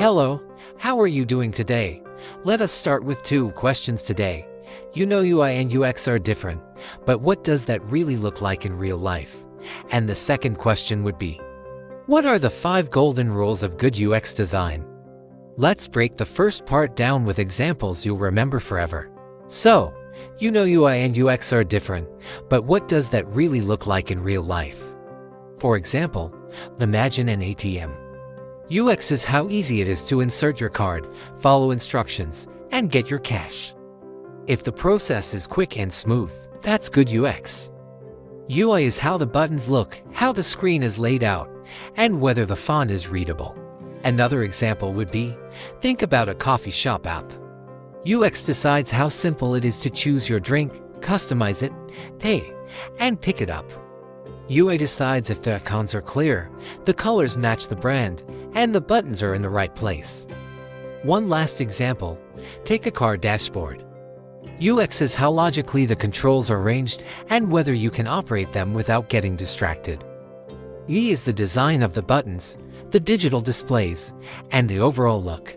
Hello, how are you doing today? Let us start with two questions today. You know UI and UX are different, but what does that really look like in real life? And the second question would be, what are the 5 golden rules of good UX design? Let's break the first part down with examples you'll remember forever. So, you know UI and UX are different, but what does that really look like in real life? For example, imagine an ATM. UX is how easy it is to insert your card, follow instructions, and get your cash. If the process is quick and smooth, that's good UX. UI is how the buttons look, how the screen is laid out, and whether the font is readable. Another example would be, think about a coffee shop app. UX decides how simple it is to choose your drink, customize it, pay, and pick it up. UI decides if the icons are clear, the colors match the brand, and the buttons are in the right place. One last example, take a car dashboard. UX is how logically the controls are arranged and whether you can operate them without getting distracted. UI is the design of the buttons, the digital displays, and the overall look.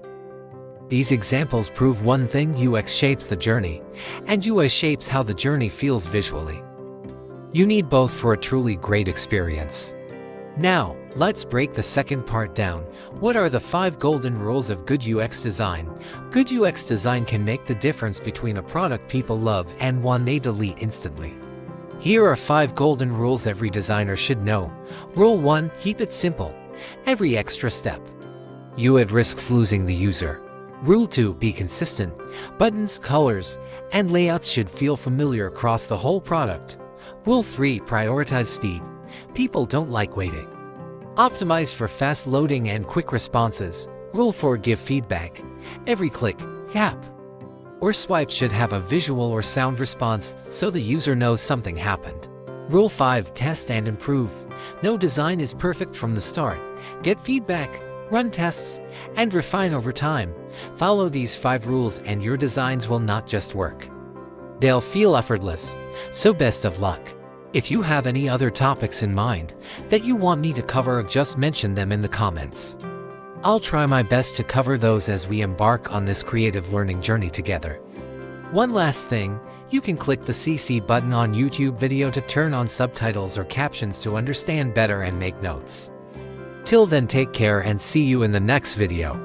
These examples prove one thing: UX shapes the journey, and UI shapes how the journey feels visually. You need both for a truly great experience. Now, let's break the second part down. What are the 5 golden rules of good UX design? Good UX design can make the difference between a product people love and one they delete instantly. Here are 5 golden rules every designer should know. Rule 1, keep it simple. Every extra step, UI risks losing the user. Rule 2, be consistent. Buttons, colors, and layouts should feel familiar across the whole product. Rule 3, prioritize speed. People don't like waiting. Optimize for fast loading and quick responses. Rule 4, give feedback. Every click, tap, or swipe should have a visual or sound response so the user knows something happened. Rule 5, test and improve. No design is perfect from the start. Get feedback, run tests, and refine over time. Follow these 5 rules and your designs will not just work, they'll feel effortless. So best of luck. If you have any other topics in mind that you want me to cover, just mention them in the comments. I'll try my best to cover those as we embark on this creative learning journey together. One last thing, you can click the CC button on YouTube video to turn on subtitles or captions to understand better and make notes. Till then, take care and see you in the next video.